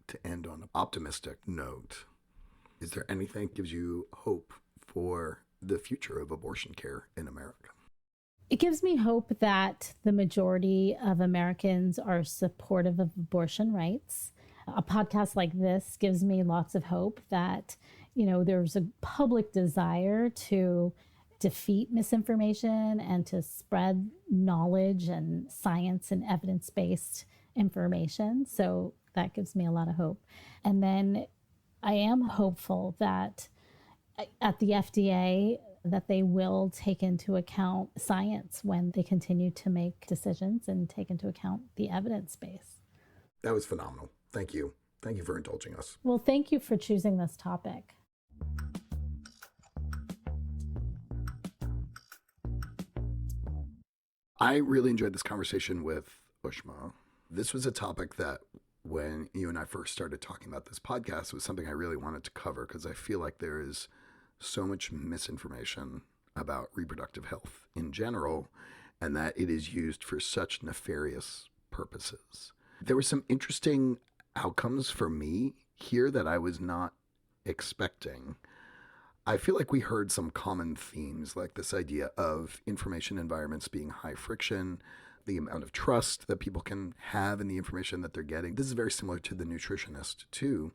to end on an optimistic note. Is there anything that gives you hope for the future of abortion care in America? It gives me hope that the majority of Americans are supportive of abortion rights. A podcast like this gives me lots of hope that, you know, there's a public desire to defeat misinformation and to spread knowledge and science and evidence-based information. So that gives me a lot of hope. And then I am hopeful that at the FDA, that they will take into account science when they continue to make decisions and take into account the evidence base. That was phenomenal. Thank you. Thank you for indulging us. Well, thank you for choosing this topic. I really enjoyed this conversation with Ushma. This was a topic that when you and I first started talking about this podcast was something I really wanted to cover because I feel like there is so much misinformation about reproductive health in general and that it is used for such nefarious purposes. There were some interesting outcomes for me here that I was not expecting. I feel like we heard some common themes, like this idea of information environments being high friction, the amount of trust that people can have in the information that they're getting. This is very similar to the nutritionist, too.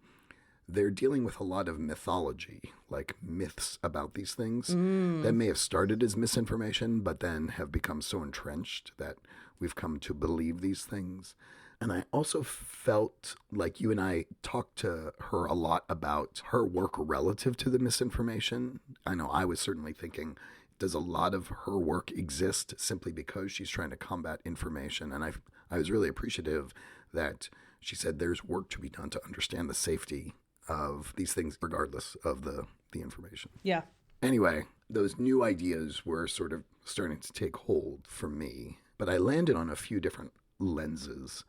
They're dealing with a lot of mythology, like myths about these things that may have started as misinformation, but then have become so entrenched that we've come to believe these things. And I also felt like you and I talked to her a lot about her work relative to the misinformation. I know I was certainly thinking, does a lot of her work exist simply because she's trying to combat information? And I was really appreciative that she said there's work to be done to understand the safety of these things, regardless of the information. Yeah. Anyway, those new ideas were sort of starting to take hold for me, but I landed on a few different lenses.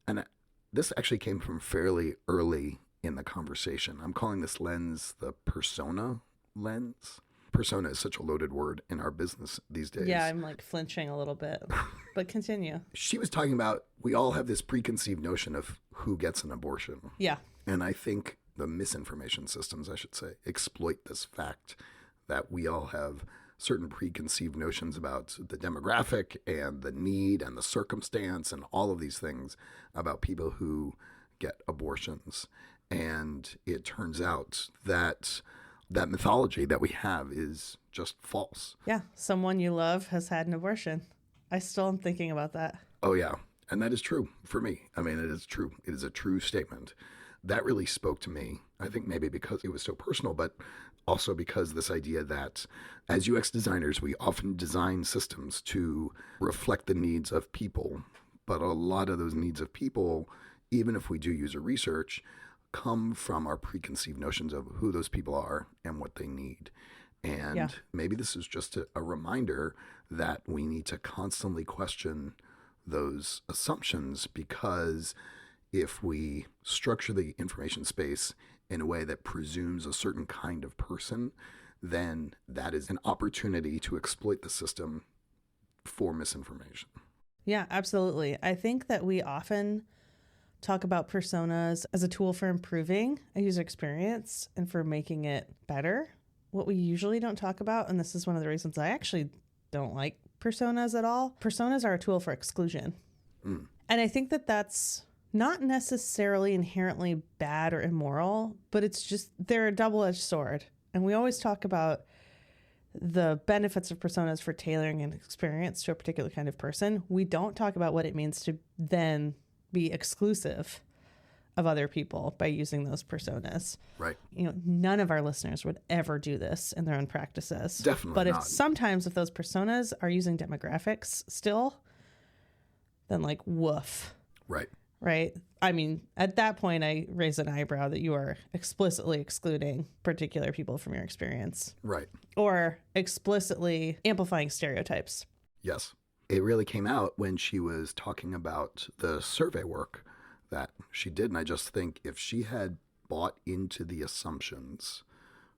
And this actually came from fairly early in the conversation. I'm calling this lens the persona lens. Persona is such a loaded word in our business these days. Yeah, I'm like flinching a little bit, but continue. She was talking about we all have this preconceived notion of who gets an abortion. Yeah. And I think the misinformation systems, I should say, exploit this fact that we all have certain preconceived notions about the demographic and the need and the circumstance and all of these things about people who get abortions. And it turns out that that mythology that we have is just false. Yeah. Someone you love has had an abortion. I still am thinking about that. Oh, yeah. And that is true for me. I mean, it is true. It is a true statement. That really spoke to me. I think maybe because it was so personal, but also because this idea that as UX designers, we often design systems to reflect the needs of people. But a lot of those needs of people, even if we do user research, come from our preconceived notions of who those people are and what they need. And maybe this is just a reminder that we need to constantly question those assumptions, because if we structure the information space in a way that presumes a certain kind of person, then that is an opportunity to exploit the system for misinformation. Yeah, absolutely. I think that we often talk about personas as a tool for improving a user experience and for making it better. What we usually don't talk about, and this is one of the reasons I actually don't like personas at all, personas are a tool for exclusion. And I think that that's not necessarily inherently bad or immoral, but it's just, they're a double-edged sword. And we always talk about the benefits of personas for tailoring an experience to a particular kind of person. We don't talk about what it means to then be exclusive of other people by using those personas. Right. You know, none of our listeners would ever do this in their own practices. Definitely but not. If sometimes if those personas are using demographics still, then like woof. Right. Right. I mean, at that point, I raise an eyebrow that you are explicitly excluding particular people from your experience. Right. Or explicitly amplifying stereotypes. Yes. It really came out when she was talking about the survey work that she did. And I just think if she had bought into the assumptions,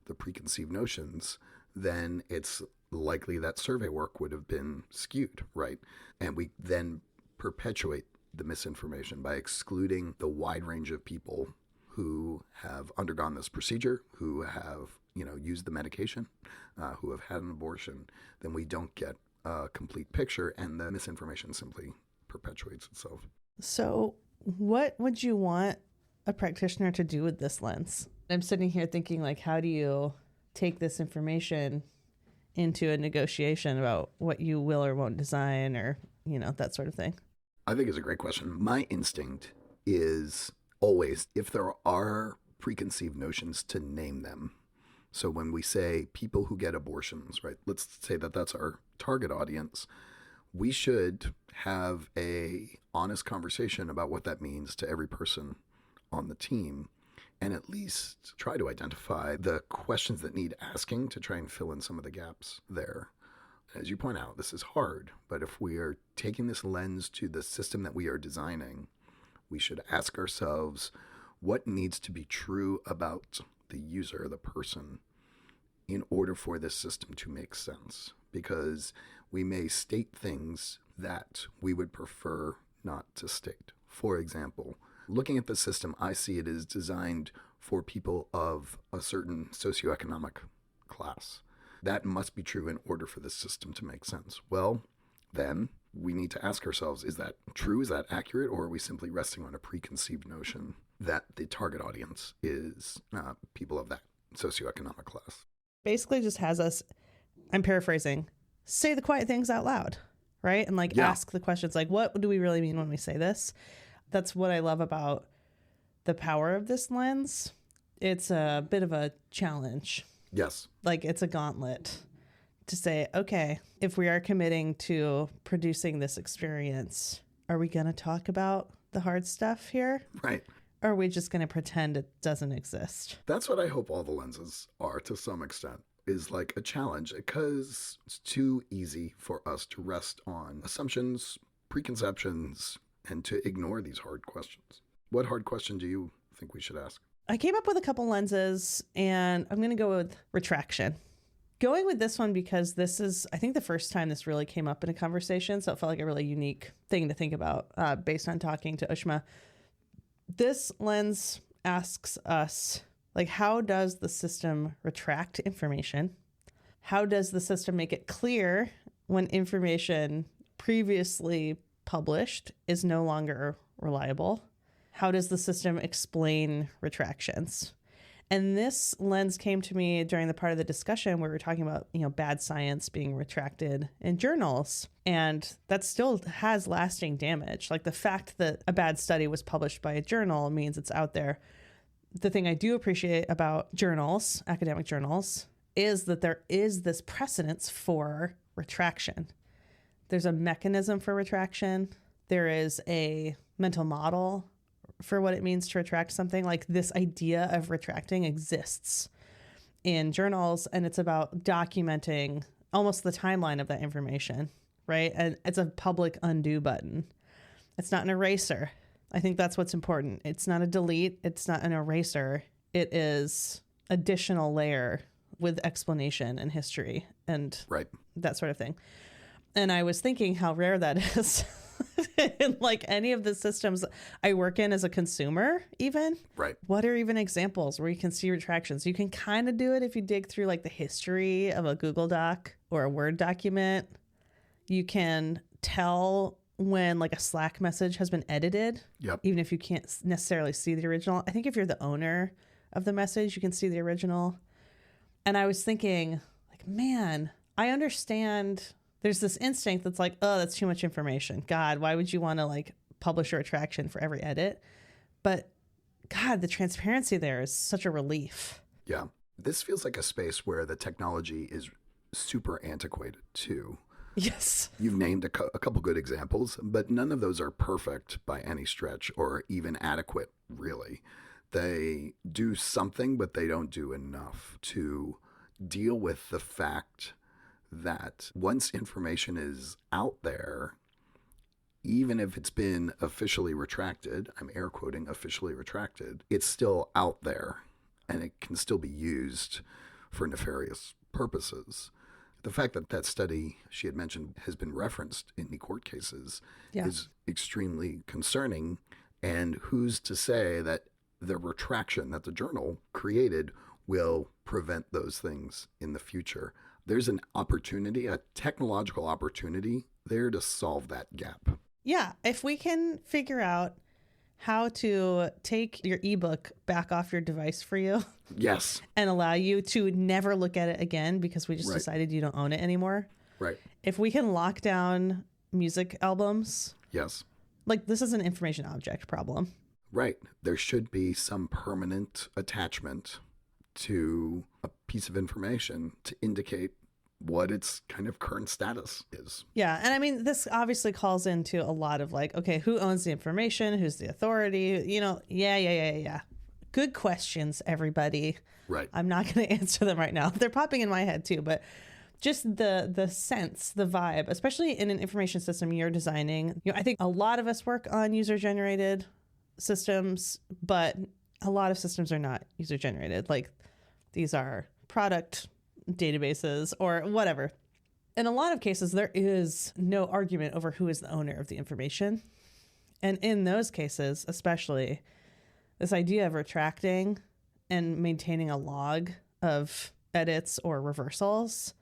the preconceived notions, then it's likely that survey work would have been skewed, right? And we then perpetuate the misinformation by excluding the wide range of people who have undergone this procedure, who have, used the medication, who have had an abortion. Then we don't get a complete picture, and the misinformation simply perpetuates itself. So what would you want a practitioner to do with this lens? I'm sitting here thinking, like, how do you take this information into a negotiation about what you will or won't design, or, that sort of thing? I think it's a great question. My instinct is always, if there are preconceived notions, to name them. So when we say people who get abortions, right, let's say that that's our target audience, we should have a honest conversation about what that means to every person on the team, and at least try to identify the questions that need asking to try and fill in some of the gaps there. As you point out, this is hard, but if we are taking this lens to the system that we are designing, we should ask ourselves what needs to be true about the user, the person, in order for this system to make sense. Because we may state things that we would prefer not to state. For example, looking at the system, I see it as designed for people of a certain socioeconomic class. That must be true in order for this system to make sense. Well, then we need to ask ourselves, is that true? Is that accurate? Or are we simply resting on a preconceived notion that the target audience is people of that socioeconomic class? Basically just has us, I'm paraphrasing, say the quiet things out loud, right? And ask the questions like, what do we really mean when we say this? That's what I love about the power of this lens. It's a bit of a challenge. Yes. It's a gauntlet to say, okay, if we are committing to producing this experience, are we going to talk about the hard stuff here? Right. Or are we just going to pretend it doesn't exist? That's what I hope all the lenses are to some extent, is like a challenge, because it's too easy for us to rest on assumptions, preconceptions, and to ignore these hard questions. What hard question do you think we should ask? I came up with a couple lenses, and I'm going to go with retraction. Going with this one because this is, I think, the first time this really came up in a conversation, so it felt like a really unique thing to think about based on talking to Ushma. This lens asks us, how does the system retract information? How does the system make it clear when information previously published is no longer reliable? How does the system explain retractions? And this lens came to me during the part of the discussion where we were talking about, bad science being retracted in journals. And that still has lasting damage. The fact that a bad study was published by a journal means it's out there. The thing I do appreciate about journals, academic journals, is that there is this precedence for retraction. There's a mechanism for retraction. There is a mental model for what it means to retract something. This idea of retracting exists in journals, and it's about documenting almost the timeline of that information, right? And it's a public undo button. It's not an eraser. I think that's what's important. It's not a delete. It's not an eraser. It is additional layer with explanation and history and that sort of thing. And I was thinking how rare that is in any of the systems I work in as a consumer, even. Right. What are even examples where you can see retractions? You can kind of do it if you dig through the history of a Google Doc or a Word document. You can tell when a Slack message has been edited, even if you can't necessarily see the original. I think if you're the owner of the message, you can see the original. And I was thinking, man, I understand there's this instinct that's oh, that's too much information. God, why would you want to publish a retraction for every edit? But God, the transparency there is such a relief. Yeah. This feels like a space where the technology is super antiquated too. Yes. You've named a couple good examples, but none of those are perfect by any stretch or even adequate, really. They do something, but they don't do enough to deal with the fact that once information is out there, even if it's been officially retracted, I'm air quoting officially retracted, it's still out there and it can still be used for nefarious purposes. The fact that that study she had mentioned has been referenced in the court cases is extremely concerning. And who's to say that the retraction that the journal created will prevent those things in the future? There's an opportunity, a technological opportunity there to solve that gap. Yeah. If we can figure out how to take your ebook back off your device for you. Yes. And allow you to never look at it again because we just decided you don't own it anymore. Right. If we can lock down music albums. Yes. This is an information object problem. Right. There should be some permanent attachment to a piece of information to indicate what its kind of current status is. Yeah. And I mean, this obviously calls into a lot of like, okay, who owns the information? Who's the authority? Yeah. Good questions, everybody. Right. I'm not going to answer them right now. They're popping in my head too, but just the sense, the vibe, especially in an information system you're designing. I think a lot of us work on user-generated systems, but a lot of systems are not user-generated. Like these are product databases or whatever. In a lot of cases, there is no argument over who is the owner of the information. And in those cases, especially, this idea of retracting and maintaining a log of edits or reversals,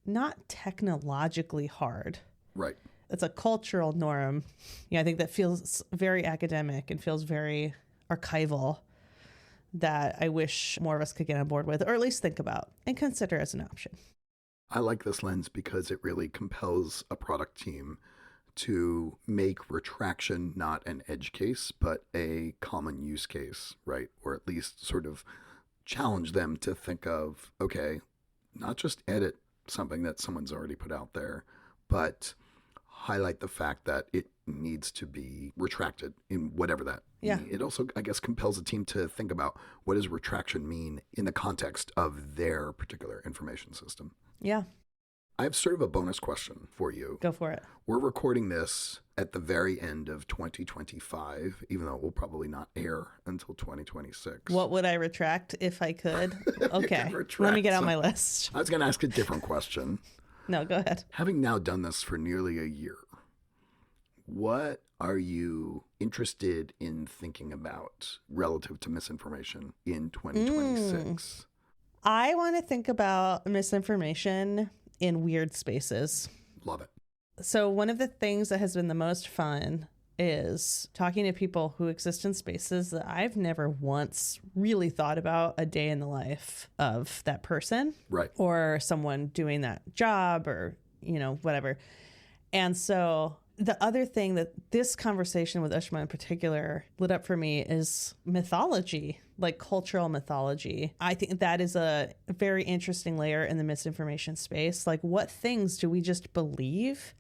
not technologically hard. Right. It's a cultural norm. I think that feels very academic and feels very archival that I wish more of us could get on board with, or at least think about and consider as an option. I like this lens because it really compels a product team to make retraction not an edge case, but a common use case, right? Or at least sort of challenge them to think of, okay, not just edit something that someone's already put out there, but highlight the fact that it needs to be retracted in whatever that. Yeah. It also, I guess, compels a team to think about what does retraction mean in the context of their particular information system. Yeah. I have sort of a bonus question for you. Go for it. We're recording this at the very end of 2025, even though it will probably not air until 2026. What would I retract if I could? Okay. Retract Let me get on my list. I was going to ask a different question. No, go ahead. Having now done this for nearly a year, what are you interested in thinking about relative to misinformation in 2026? I want to think about misinformation in weird spaces. Love it. So one of the things that has been the most fun is talking to people who exist in spaces that I've never once really thought about a day in the life of that person. Right. Or someone doing that job or, whatever. And so the other thing that this conversation with Ushma in particular lit up for me is mythology, like cultural mythology. I think that is a very interesting layer in the misinformation space. Like, what things do we just believe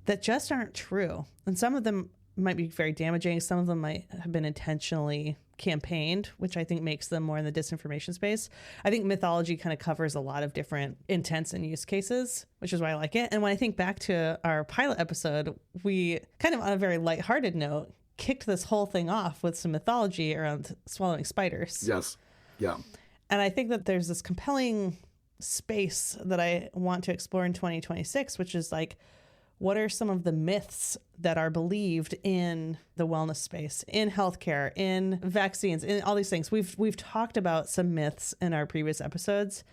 that just aren't true? And some of them might be very damaging. Some of them might have been intentionally campaigned, which I think makes them more in the disinformation space. I think mythology kind of covers a lot of different intents and use cases, which is why I like it. And when I think back to our pilot episode, we kind of on a very lighthearted note kicked this whole thing off with some mythology around swallowing spiders. Yes. Yeah. And I think that there's this compelling space that I want to explore in 2026, which is like, what are some of the myths that are believed in the wellness space, in healthcare, in vaccines, in all these things? We've talked about some myths in our previous episodes,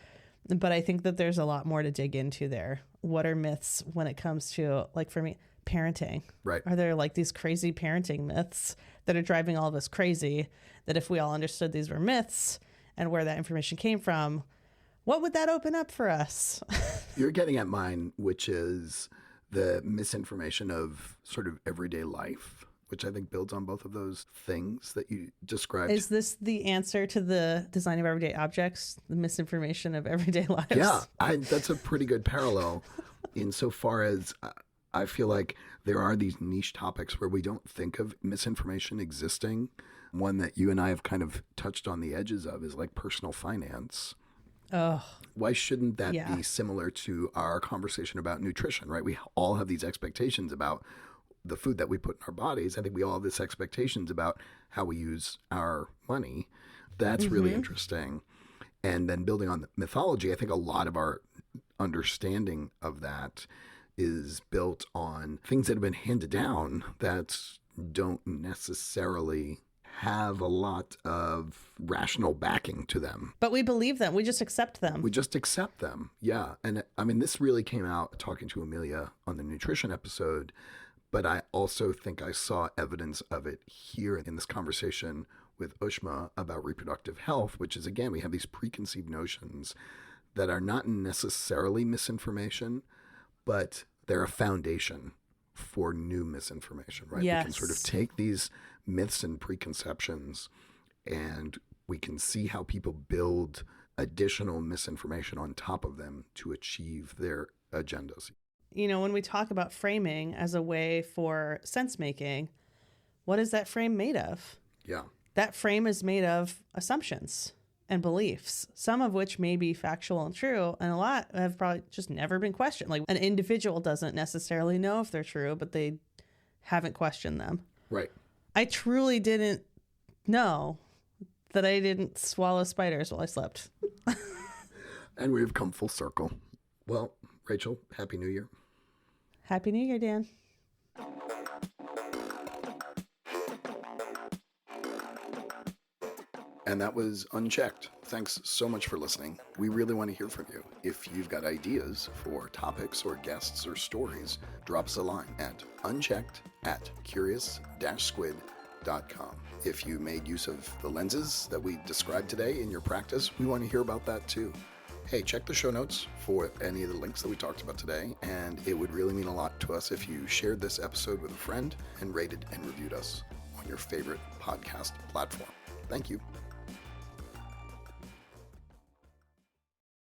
but I think that there's a lot more to dig into there. What are myths when it comes to, like for me, parenting? Right. Are there like these crazy parenting myths that are driving all of us crazy, that if we all understood these were myths and where that information came from, what would that open up for us? You're getting at mine, which is the misinformation of sort of everyday life, which I think builds on both of those things that you described. Is this the answer to the design of everyday objects, the misinformation of everyday lives? Yeah, that's a pretty good parallel insofar as I feel like there are these niche topics where we don't think of misinformation existing. One that you and I have kind of touched on the edges of is like personal finance. Oh, why shouldn't that be similar to our conversation about nutrition, right? We all have these expectations about the food that we put in our bodies. I think we all have these expectations about how we use our money. That's really interesting. And then building on the mythology, I think a lot of our understanding of that is built on things that have been handed down that don't necessarily have a lot of rational backing to them. But we believe them. We just accept them. We just accept them. Yeah. And I mean, this really came out talking to Amelia on the nutrition episode, but I also think I saw evidence of it here in this conversation with Ushma about reproductive health, which is, again, we have these preconceived notions that are not necessarily misinformation, but they're a foundation for new misinformation, right? Yes. We can sort of take these myths and preconceptions and we can see how people build additional misinformation on top of them to achieve their agendas. You know, when we talk about framing as a way for sense making, what is that frame made of? Yeah. That frame is made of assumptions and beliefs, some of which may be factual and true, and a lot have probably just never been questioned. Like an individual doesn't necessarily know if they're true, but they haven't questioned them. Right. I truly didn't know that I didn't swallow spiders while I slept. And we've come full circle. Well, Rachel, Happy New Year. Happy New Year, Dan. And that was Unchecked. Thanks so much for listening. We really want to hear from you. If you've got ideas for topics or guests or stories, drop us a line at unchecked@curious-squid.com. If you made use of the lenses that we described today in your practice, we want to hear about that too. Hey, check the show notes for any of the links that we talked about today, and it would really mean a lot to us if you shared this episode with a friend and rated and reviewed us on your favorite podcast platform. Thank you.